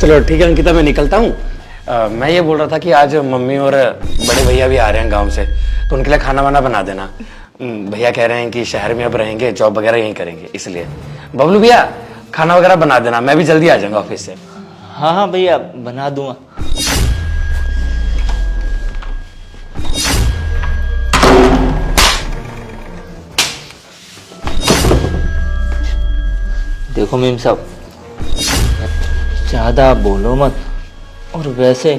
चलो ठीक है अंकिता, मैं निकलता हूँ। मैं ये बोल रहा था कि आज मम्मी और बड़े भैया भी आ रहे हैं गांव से, तो उनके लिए खाना वाना बना देना। भैया कह रहे हैं कि शहर में अब रहेंगे, जॉब वगैरह यहीं करेंगे, इसलिए बबलू भैया खाना वगैरह बना देना, मैं भी जल्दी आ जाऊंगा ऑफिस से। हाँ हाँ भैया, बना दूंगा। देखो मीम साहब, ज़्यादा बोलो मत, और वैसे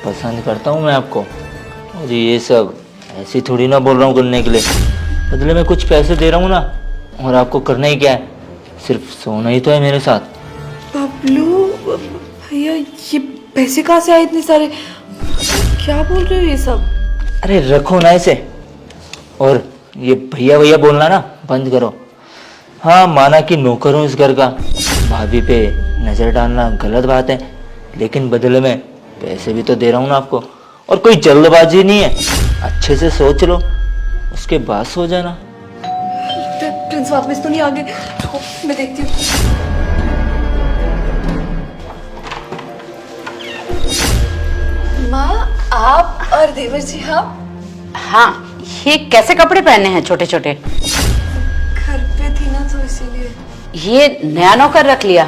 पसंद करता हूँ मैं आपको, और ये सब ऐसे थोड़ी ना बोल रहा हूँ करने के लिए। बदले में कुछ पैसे दे रहा हूँ ना, और आपको करना ही क्या है, सिर्फ सोना ही तो है मेरे साथ। बबलू भैया, ये पैसे कहाँ से आए इतने सारे? क्या बोल रहे हो ये सब? अरे रखो ना इसे, और ये भैया भैया बोलना ना बंद करो। हाँ, माना कि नौकर हूँ इस घर का, भाभी पे नज़र डालना गलत बात है, लेकिन बदले में पैसे भी तो दे रहा हूँ ना आपको। और कोई जल्दबाजी नहीं है, अच्छे से सोच लो, उसके बाद सो जाना। प्रिंस वापस तो नहीं आ गए? मैं देखती हूँ। माँ, आप और देवर जी आप? हाँ, ये कैसे कपड़े पहने हैं छोटे छोटे? घर पे थी ना तो इसीलिए। ये नया नौकर रख लिया?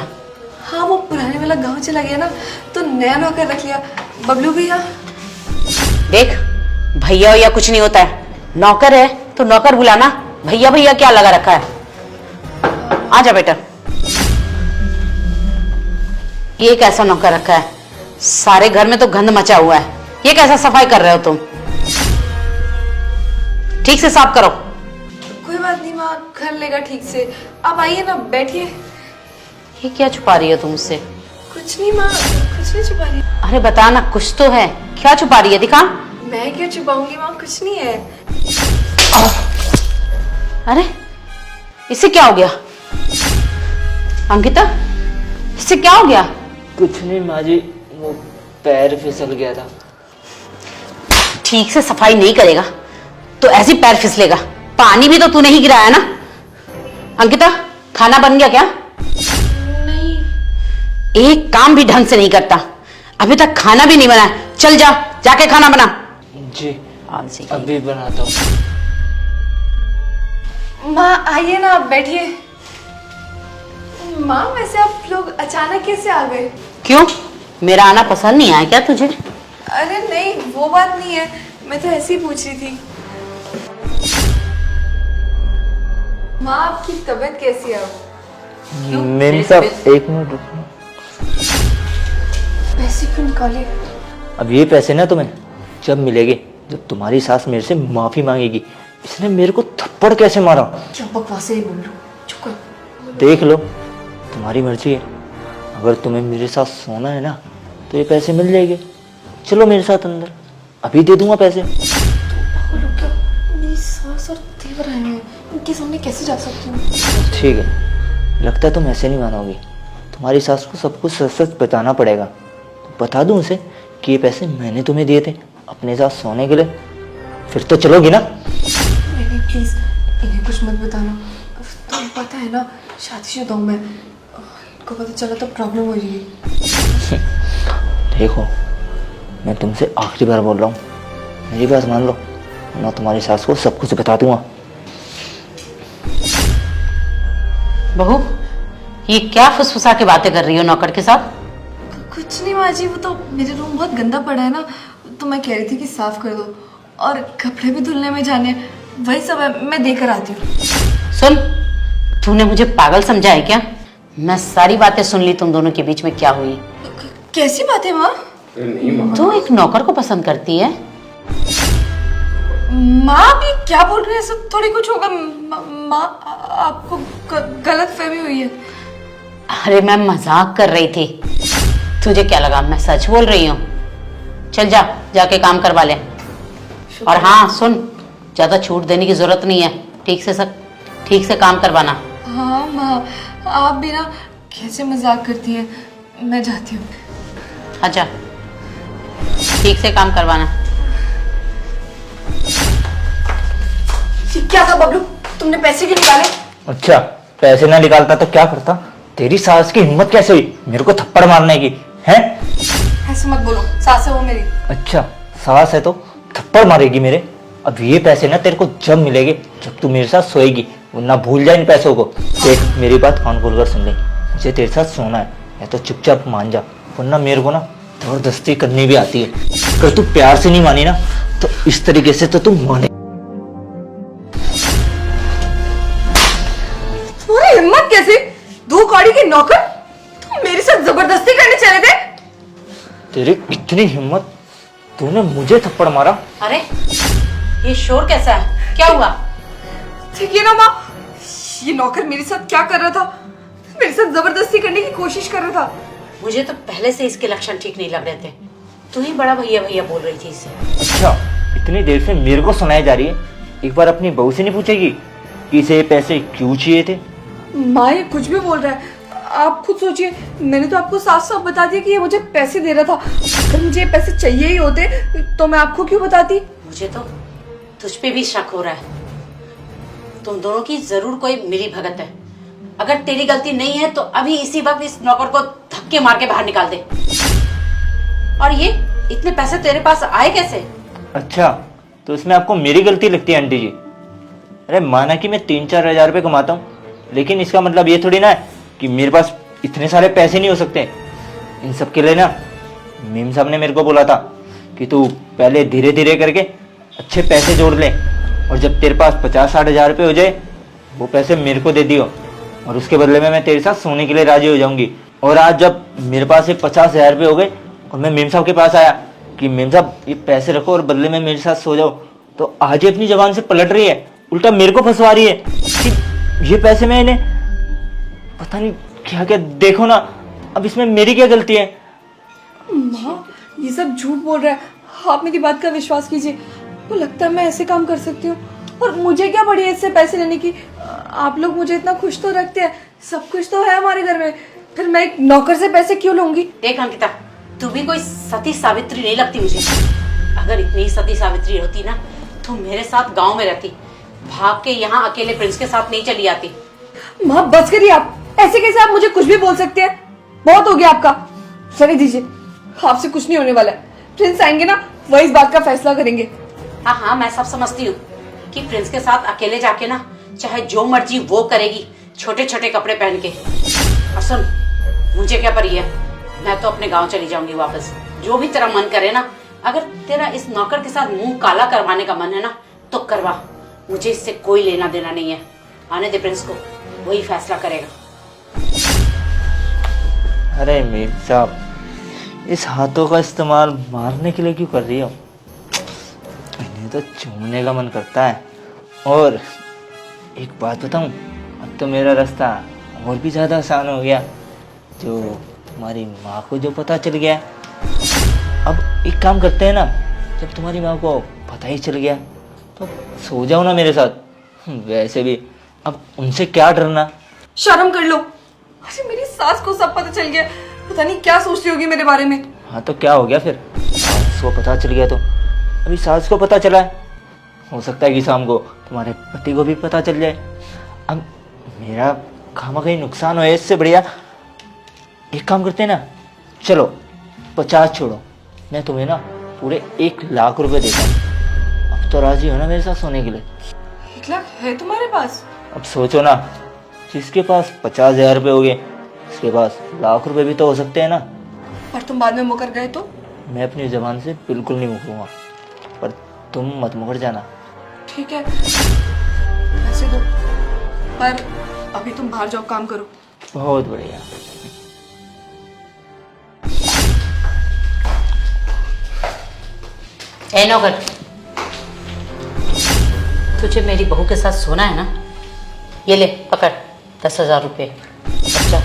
हाँ, वो पुराने वाला गांव चला गया ना, तो नया नौकर रख लिया। बबलू भैया, देख, भैया भैया कुछ नहीं होता है, नौकर है तो नौकर बुलाना, भैया भैया क्या लगा रखा है। आजा बेटा। ये कैसा नौकर रखा है? सारे घर में तो गंद मचा हुआ है, ये कैसा सफाई कर रहे हो तुम? ठीक से साफ करो। कोई बात नहीं माँ, कर लेगा ठीक से। आप आइए ना, बैठिए। ये क्या छुपा रही हो तुम मुझसे? कुछ नहीं माँ, कुछ नहीं छुपा रही। अरे बता ना, कुछ तो है, क्या छुपा रही है, दिखा। मैं क्यों छुपाऊंगी माँ, कुछ नहीं है। अरे इससे क्या हो गया? अंकिता, इससे क्या हो गया? कुछ नहीं माँ जी, वो पैर फिसल गया था। ठीक से सफाई नहीं करेगा तो ऐसे ही पैर फिसलेगा। पानी भी तो तूने ही गिराया ना। अंकिता, खाना बन गया क्या? नहीं। एक काम भी ढंग से नहीं करता, अभी तक खाना भी नहीं बना। चल जा, जाके खाना बना। जी आलसी। अभी बनाता हूँ। माँ आइए ना, आप बैठिए। माँ, वैसे आप लोग अचानक कैसे आ गए? क्यों, मेरा आना पसंद नहीं आया क्या तुझे? अरे नहीं, वो बात नहीं है, मैं तो ऐसे ही पूछ रही थी। माँ, आपकी तबीयत कैसी है? मीम साहब, एक मिनट रुको। पैसे क्यों निकाले? अब ये पैसे ना तुम्हें जब मिलेंगे, जब तुम्हारी सास मेरे से माफी मांगेगी। इसने मेरे को थप्पड़ कैसे मारा? क्या बकवास है, बोल रहा हूँ, चुप कर। देख लो, तुम्हारी मर्जी है। अगर तुम्हें मेरे साथ सोना है ना, तो ये पैसे मिल जाएंगे। चलो मेरे साथ अंदर, अभी दे दूंगा पैसे। मेरी सास और देवर आए हैं, उनके सामने कैसे जा सकती हूँ? ठीक है, लगता है तुम ऐसे नहीं मानोगे। तुम्हारी सास को सब कुछ सच सच बताना पड़ेगा। तो बता दूं उसे कि ये पैसे मैंने तुम्हें दिए थे अपने साथ सोने के लिए। फिर तो चलोगी ना? नहीं प्लीज, इन्हें कुछ मत बताना। तुम्हें पता है ना, शादीशुदा हूँ मैं, इनको पता चला तो प्रॉब्लम हो जाएगी। देखो, मैं तुमसे आखिरी बार बोल रहा हूँ, मेरी बात मान लो, मैं तुम्हारी सास को सब कुछ बता दूंगा। बहू, ये क्या फुसफुसा के बातें कर रही हो नौकर के साथ? कुछ नहीं माँ जी, वो तो मेरे रूम बहुत गंदा पड़ा है ना, तो मैं कह रही थी कि साफ कर दो, और कपड़े भी धुलने में जाने, वही सब है, मैं देकर आती हूँ। सुन, तूने मुझे पागल समझा है क्या? मैं सारी बातें सुन ली तुम दोनों के बीच में क्या हुई। कैसी बात है माँ? तू एक नौकर को पसंद करती है? माँ भी क्या बोल रही है, सब थोड़ी कुछ होगा। माँ, आपको गलत फहमी हुई है। अरे मैं मजाक कर रही थी, तुझे क्या लगा मैं सच बोल रही हूँ? चल जा, जाके काम करवा ले। और हाँ सुन, ज्यादा छूट देने की जरूरत नहीं है, ठीक से काम करवाना। हाँ माँ, आप भी ना कैसे मजाक करती हैं। मैं जाती हूँ। अच्छा, ठीक से काम करवाना। ये क्या था बबलू, तुमने पैसे क्यों निकाले? अच्छा, पैसे ना निकालता तो क्या करता? तेरी सास की हिम्मत कैसे हुई मेरे को थप्पड़ मारने की है? ऐसे मत बोलो, सास है वो मेरी। अच्छा, सास है तो थप्पड़ मारेगी मेरे? अब ये पैसे ना तेरे को जब मिलेंगे जब तू मेरे साथ सोएगी, वरना भूल जा इन पैसों को। देख मेरी बात कान खोल कर सुन ले, मुझे तेरे साथ सोना है या तो चुपचाप मान जा, वरना मेरे को ना जबरदस्ती करनी भी आती है। अगर तू प्यार से नहीं मानी ना तो इस तरीके से तो तू माने। तुम्हारी हिम्मत कैसे? 2 कौड़ी के नौकर तुम मेरे साथ जबरदस्ती करने चले थे? तेरी इतनी हिम्मत, तूने मुझे थप्पड़ मारा? अरे ये शोर कैसा है, क्या हुआ? देखिए ना माँ, ये नौकर मेरे साथ क्या कर रहा था? मेरे साथ जबरदस्ती करने की कोशिश कर रहा था। मुझे तो पहले से इसके लक्षण ठीक नहीं लग रहे थे। तू ही बड़ा भैया भैया बोल रही थी इससे। अच्छा, इतनी देर से मेरे को सुनाई जा रही है, एक बार अपनी बहू से नहीं पूछेगी कि इसे पैसे क्यों चाहिए थे? माँ ये कुछ भी बोल रहा है, आप खुद सोचिए। मैंने तो आपको साफ साफ बता दिया कि ये मुझे पैसे दे रहा था। अगर मुझे ये पैसे चाहिए ही होते तो मैं आपको क्यों बताती? मुझे तो तुझ पे भी शक हो रहा है। तुम दोनों की जरूर कोई मिली भगत है। अगर तेरी गलती नहीं है तो अभी इसी वक्त इस नौकर को धक्के मार के बाहर निकाल दे। और ये इतने पैसे तेरे पास आए कैसे? अच्छा, तो इसमें आपको मेरी गलती लगती है आंटी जी? अरे माना कि मैं 3-4 हजार रुपये कमाता हूँ, लेकिन इसका मतलब ये थोड़ी ना है कि मेरे पास इतने सारे पैसे नहीं हो सकते। इन सब के लिए ना मीम साहब ने मेरे को बोला था कि तू पहले धीरे धीरे करके अच्छे पैसे जोड़ ले, और जब तेरे पास 50-60 हजार रुपये हो जाए वो पैसे मेरे को दे दियो, और उसके बदले में मैं तेरे साथ सोने के लिए राजी हो जाऊंगी। और आज जब मेरे पास ये 50 हजार रुपये हो गए और मैं मीम साहब के पास आया कि मीम साहब ये पैसे रखो और बदले में मेरे साथ सो जाओ, तो आज ये अपनी जबान से पलट रही है, उल्टा मेरे को फंसवा रही है कि ये पैसे मैं इन्हें पता नहीं क्या क्या। देखो ना, अब इसमें मेरी क्या गलती है? माँ ये सब झूठ बोल रहा है, आप मेरी बात का विश्वास कीजिए। वो लगता है मैं ऐसे काम कर सकती हूँ, और मुझे क्या पड़ी है इससे पैसे लेने की? आप लोग मुझे इतना खुश तो रखते हैं, सब कुछ तो है हमारे घर में, फिर मैं एक नौकर से पैसे क्यों लूंगी? देख अंकिता, तू भी कोई सती सावित्री नहीं लगती मुझे। अगर इतनी सती सावित्री होती ना तो मेरे साथ गांव में रहती, भाग के यहाँ अकेले प्रिंस के साथ नहीं चली आती। माँ बस करिए, आप ऐसे कैसे आप मुझे कुछ भी बोल सकते हैं? बहुत हो गया आपका, चले दीजिए, आपसे कुछ नहीं होने वाला है। प्रिंस आएंगे ना, वही इस बात का फैसला करेंगे। हाँ हाँ, मैं सब समझती हूँ कि प्रिंस के साथ अकेले जाके ना चाहे जो मर्जी वो करेगी, छोटे छोटे कपड़े पहन के। और सुन, मुझे क्या परी है, मैं तो अपने गांव चली जाऊंगी वापस। जो भी तेरा मन करे ना, अगर तेरा इस नौकर के साथ मुंह काला करवाने का मन है ना तो करवा, मुझे इससे कोई लेना देना नहीं है। आने दे प्रिंस को, वही फैसला करेगा। अरे मीम साहब, इस हाथों का इस्तेमाल मारने के लिए क्यों कर रही हो? इन्हें तो चूमने का मन करता है। और एक बात बताऊं, अब तो मेरा रास्ता और भी ज़्यादा आसान हो गया। जो तुम्हारी माँ को जो पता चल गया, अब एक काम करते हैं ना, जब तुम्हारी माँ को पता ही चल गया तो सो जाओ ना मेरे साथ। वैसे भी अब उनसे क्या डरना। शर्म कर लो। अरे मेरी सास को सब पता चल गया, पता नहीं क्या सोचती होगी मेरे बारे में। हाँ तो क्या हो गया फिर? सास को पता चल गया तो अभी सास को पता चला है, हो सकता है कि शाम को तुम्हारे पति को भी पता चल जाए। अब मेरा खामा कहीं नुकसान हो, इससे बढ़िया एक काम करते हैं ना, चलो 50 छोड़ो, मैं तुम्हें ना पूरे 1 लाख रुपए देता हूँ। अब तो राजी हो ना मेरे साथ सोने के लिए? 1 लाख है तुम्हारे पास? अब सोचो ना, जिसके पास 50,000 रुपये हो गए उसके पास लाख रुपए भी तो हो सकते हैं ना। पर तुम बाद में मुकर गए तो? मैं अपनी जबान से बिल्कुल नहीं मुकरूंगा, पर तुम मत मुकर जाना। ठीक है, पैसे दो, पर अभी तुम बाहर जाओ, काम करो। बहुत बढ़िया। ए नौकर, तुझे मेरी बहू के साथ सोना है ना? ये ले पकड़ 10,000 रुपये, अच्छा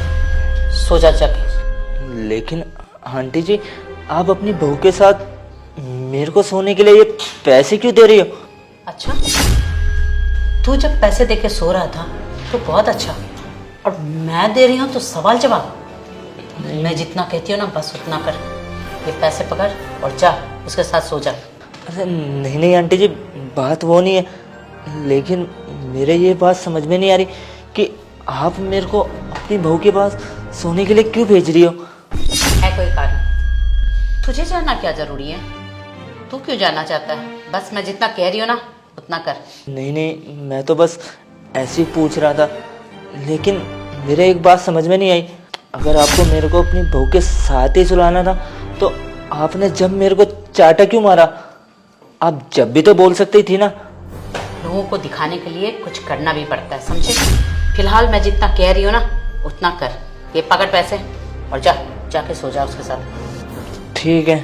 सो जा जाके। लेकिन आंटी जी, आप अपनी बहू के साथ मेरे को सोने के लिए ये पैसे क्यों दे रही हो? अच्छा, तू जब पैसे देके सो रहा था तो बहुत अच्छा, और मैं दे रही हूँ तो सवाल जवाब। मैं जितना कहती हूँ ना बस उतना कर। ये पैसे पकड़ और जा उसके साथ सो जा। अरे नहीं नहीं आंटी जी, बात वो नहीं है, लेकिन मेरे ये बात समझ में नहीं आ रही कि आप मेरे को अपनी अपनी बहू के पास सोने के लिए क्यों भेज रही हो? है कोई कारण? तुझे जानना क्या जरूरी है? तू क्यों जानना चाहता है? बस मैं जितना कह रही हूँ ना उतना कर। नहीं नहीं, मैं तो बस ऐसे ही पूछ रहा था, लेकिन मेरे एक बात समझ में नहीं आई। अगर आपको मेरे को अपनी बहू के साथ ही सुलाना था तो आपने जब मेरे को चाटा क्यों मारा? आप जब भी तो बोल सकती थी ना। लोगों को दिखाने के लिए कुछ करना भी पड़ता है, समझे? फिलहाल मैं जितना कह रही हूँ ना उतना कर। ये पकड़ पैसे और जाके सो जा उसके साथ। ठीक है,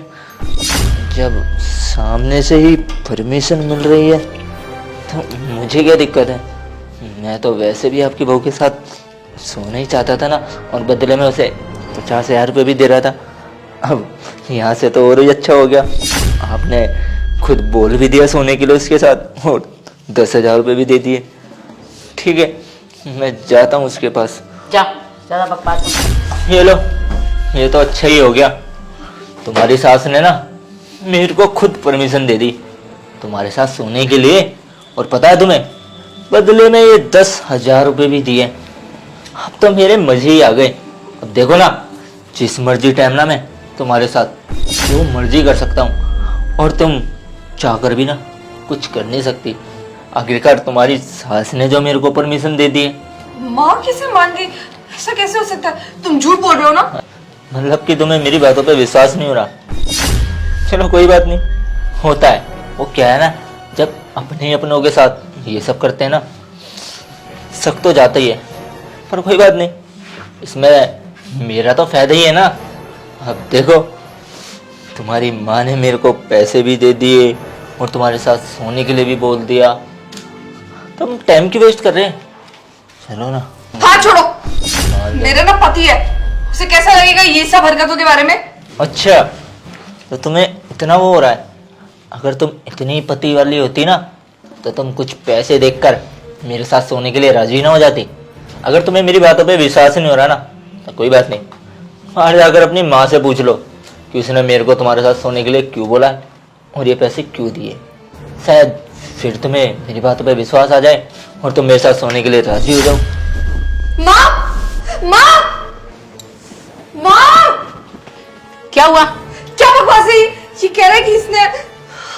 जब सामने से ही परमिशन मिल रही है तो मुझे क्या दिक्कत है? मैं तो वैसे भी आपकी बहू के साथ सोना ही चाहता था ना, और बदले में उसे 50,000 रुपये भी दे रहा था। अब यहाँ से तो और ही अच्छा हो गया, आपने खुद बोल भी दिया सोने के लिए उसके साथ, और 10,000 रुपये भी दे दिए। ठीक है, मैं जाता हूँ उसके पास। जा, ज्यादा बकवास मत। ये लो, ये तो अच्छा ही हो गया। तुम्हारी सास ने ना मेरे को खुद परमिशन दे दी तुम्हारे साथ सोने के लिए, और पता है तुम्हें, बदले में ये 10,000 रुपये भी दिए। अब तो मेरे मजे ही आ गए। अब देखो ना, जिस मर्जी टाइम ना मैं तुम्हारे साथ जो मर्जी कर सकता हूँ, और तुम चाहकर भी ना कुछ कर नहीं सकती। आखिरकार तुम्हारी सास ने जो मेरे को परमिशन दे दी है। माँ कैसे मान गई? ऐसा कैसे हो सकता है? तुम झूठ बोल रहे हो ना? मतलब कि तुम्हें मेरी बातों पे विश्वास नहीं हो रहा? चलो कोई बात नहीं, होता है। वो क्या है ना, जब अपने ही अपनों के साथ ये सब करते हैं ना, शक तो जाता ही है। पर कोई बात नहीं, इसमें मेरा तो फायदा ही है ना। अब देखो, तुम्हारी माँ ने मेरे को पैसे भी दे दिए और तुम्हारे साथ सोने के लिए भी बोल दिया। तुम टाइम क्यों वेस्ट कर रहे हैं? चलो ना। हाथ छोड़ो, मेरा ना पति है, उसे कैसा लगेगा ये सब हरकतों के बारे में? अच्छा, तो तुम्हें इतना वो हो रहा है? अगर तुम इतनी पति वाली होती ना तो तुम कुछ पैसे देकर मेरे साथ सोने के लिए राजी ना हो जाती। अगर तुम्हें मेरी बातों पे विश्वास ही नहीं हो रहा ना तो कोई बात नहीं, बाहर जाकर अपनी माँ से पूछ लो कि उसने मेरे को तुम्हारे साथ सोने के लिए क्यों बोला और ये पैसे क्यों दिए। शायद फिर तुम्हें मेरी बातों पे विश्वास आ जाए और तुम मेरे साथ सोने के लिए राजी हो जाओ। माँ, माँ, माँ! क्या हुआ? क्या बकवास है ये कह रहा है कि इसने,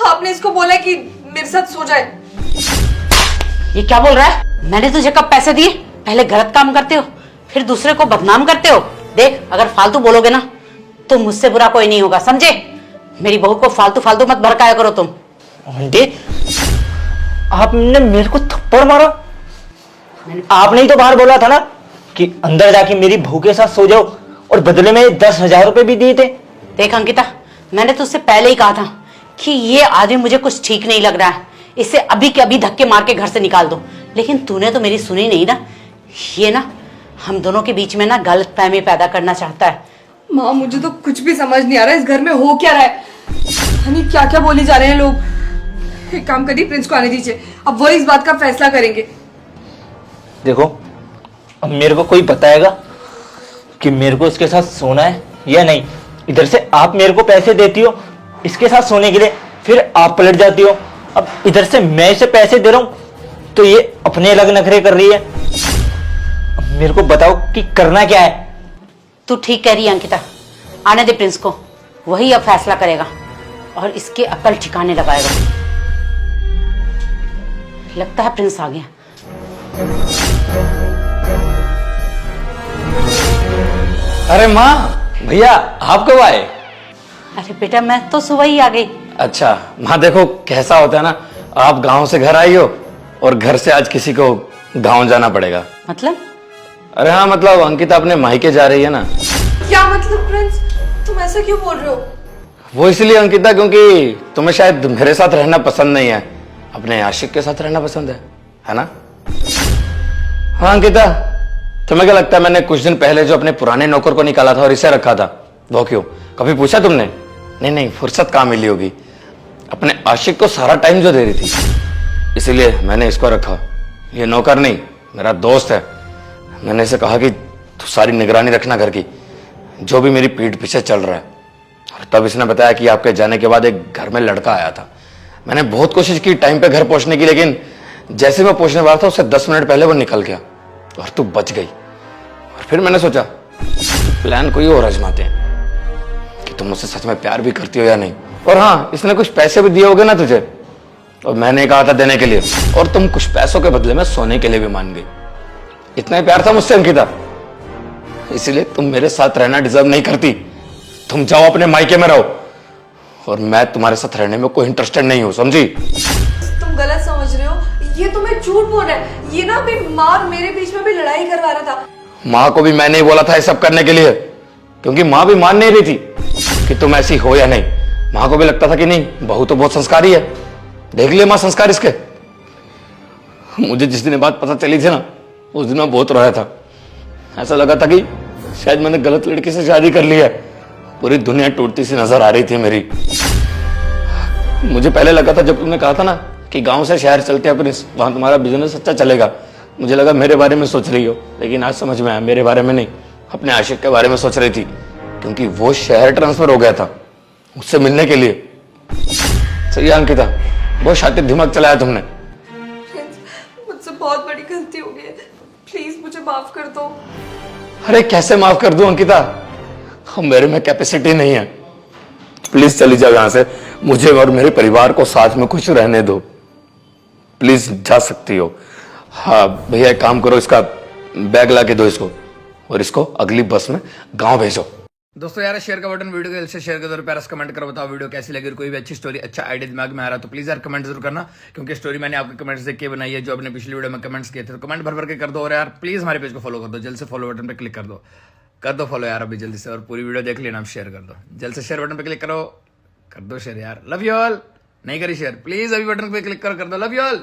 आपने इसको बोला कि मेरे साथ सो जाए। ये क्या बोल रहा है? मैंने तुझे कब पैसे दिए? पहले गलत काम करते हो फिर दूसरे को बदनाम करते हो। देख, अगर फालतू बोलोगे ना तो मुझसे बुरा कोई नहीं होगा, समझे? मेरी बहू को फालतू फालतू मत भड़काया करो तुम। आंटी, आपने मेरे को थप्पड़ मारा? आपने ही तो बाहर बोला था ना कि अंदर जाके मेरी बहू के साथ सो जाओ, और बदले में 10,000 रुपए भी दिए थे। देख अंकिता, मैंने तुझसे पहले ही कहा था कि ये आदमी मुझे कुछ ठीक नहीं लग रहा है, इसे अभी के अभी धक्के मार के घर से निकाल दो, लेकिन तूने तो मेरी सुनी नहीं ना। ये ना हम दोनों के बीच में ना गलतफहमी पैदा करना चाहता है। माँ, मुझे तो कुछ भी समझ नहीं आ रहा है, इस घर में हो क्या रहा है? यानी क्या क्या बोली जा रहे हैं लोग। एक काम करिए, प्रिंस को आने दीजिए, अब वो इस बात का फैसला करेंगे। देखो, अब मेरे को कोई बताएगा कि मेरे को इसके साथ सोना है या नहीं। इधर से आप मेरे को पैसे देती हो इसके साथ सोने के लिए, फिर आप पलट जाती हो। अब इधर से मैं इसे पैसे दे रहा हूं तो ये अपने अलग नखरे कर रही है। अब मेरे को बताओ कि करना क्या है। तू ठीक कह रही है अंकिता, आने दे प्रिंस को, वही अब फैसला करेगा और इसके अकल ठिकाने लगाएगा। लगता है प्रिंस आ गया। अरे माँ, भैया आप कब आए? अरे बेटा, मैं तो सुबह ही आ गई। अच्छा माँ, देखो कैसा होता है ना, आप गांव से घर आई हो और घर से आज किसी को गांव जाना पड़ेगा। मतलब? अरे हाँ, मतलब अंकिता अपने मायके जा रही है ना। क्या मतलब प्रिंस, तुम ऐसा क्यों बोल रहे हो? वो इसलिए अंकिता, क्योंकि तुम्हें शायद मेरे साथ रहना पसंद नहीं है, अपने आशिक के साथ रहना पसंद है ना? हाँ अंकिता, तुम्हें क्या लगता है मैंने कुछ दिन पहले जो अपने पुराने नौकर को निकाला था और इसे रखा था, वो क्यों? कभी पूछा तुमने? नहीं नहीं, फुर्सत कहाँ मिली होगी, अपने आशिक को सारा टाइम जो दे रही थी, इसीलिए मैंने इसको रखा। ये नौकर नहीं, मेरा दोस्त है। मैंने इसे कहा कि तू सारी निगरानी रखना घर की, जो भी मेरी पीठ पीछे चल रहा है। और तब इसने बताया कि आपके जाने के बाद एक घर में लड़का आया था। मैंने बहुत कोशिश की टाइम पे घर पहुंचने की, लेकिन जैसे मैं पहुंचने वाला था उससे 10 मिनट पहले वो निकल गया और तू बच गई। फिर मैंने सोचा प्लान कोई और आजमाते हैं कि तुम मुझसे सच में प्यार भी करती हो या नहीं। और हाँ, इसने कुछ पैसे भी दिए होंगे ना तुझे, और मैंने कहा था देने के लिए, और तुम कुछ पैसों के बदले में सोने के लिए भी मान गई। इतना ही प्यार था मुझसे अंकिता, इसीलिए तुम मेरे साथ रहना डिजर्व नहीं करती। तुम जाओ अपने मायके में रहो, और मैं तुम्हारे साथ रहने में कोई इंटरेस्टेड नहीं हूं, समझी? तुम गलत समझ रहे हो, ये तुम्हें झूठ बोल रहा है। ये ना अभी माँ और मेरे बीच में भी लड़ाई करवा रहा था। माँ को भी मैंने ही बोला था ये सब करने के लिए, क्योंकि माँ भी मान नहीं रही थी कि तुम ऐसी हो या नहीं। माँ को भी लगता था कि नहीं, बहू तो बहुत संस्कारी है, देख लिया माँ संस्कार इसके। मुझे जिस दिन ये बात पता चली थी ना, उस दिन मैं बहुत रोया था। ऐसा लगा था कि शायद मैंने गलत लड़की से शादी कर ली है। पूरी दुनिया टूटती सी नजर आ रही थी मेरी। मुझे पहले लगा था, जब तुमने कहा था ना कि गांव से शहर चलते हैं प्रिंस, वहां तुम्हारा बिजनेस अच्छा चलेगा, मुझे लगा मेरे बारे में सोच रही हो। लेकिन आज समझ में आया मेरे बारे में नहीं, अपने आशिक के बारे में सोच रही थी, क्योंकि वो शहर ट्रांसफर हो गया था उससे मिलने के लिए। सही है अंकिता, बहुत शातिर दिमाग चलाया तुमने। मुझसे बहुत बड़ी गलती हो गई है, प्लीज मुझे माफ कर दो। अरे कैसे माफ कर दूं अंकिता, मेरे में कैपेसिटी नहीं है। प्लीज चली जाओ यहां से, मुझे और मेरे परिवार को साथ में खुश रहने दो। प्लीज जा सकती हो। हाँ भैया, एक काम करो, इसका बैग ला के दो इसको, और इसको अगली बस में गांव भेजो। दोस्तों यार, शेयर का बटन वीडियो को जल्द शेयर कर दो, प्यारा कमेंट करो, बताओ वीडियो कैसी लगी। कोई भी अच्छी स्टोरी, अच्छा आइडिया दिमाग में आ रहा तो प्लीज यार कमेंट जरूर करना, क्योंकि स्टोरी मैंने आपके कमेंट्स देख के बनाई है, जो आपने पिछली वीडियो में कमेंट्स किए थे। तो कमेंट भर भर के कर दो, और यार प्लीज हमारे पेज को फॉलो कर दो, जल्द से फॉलो बटन पर क्लिक कर दो फॉलो यार अभी जल्दी से, और पूरी वीडियो देख लेना, आप शेयर कर दो, जल्द से शेयर बटन पर क्लिक करो, कर दो शेयर यार। Love you all. नहीं करी शेयर, प्लीज अभी बटन पे क्लिक कर दो। Love you all.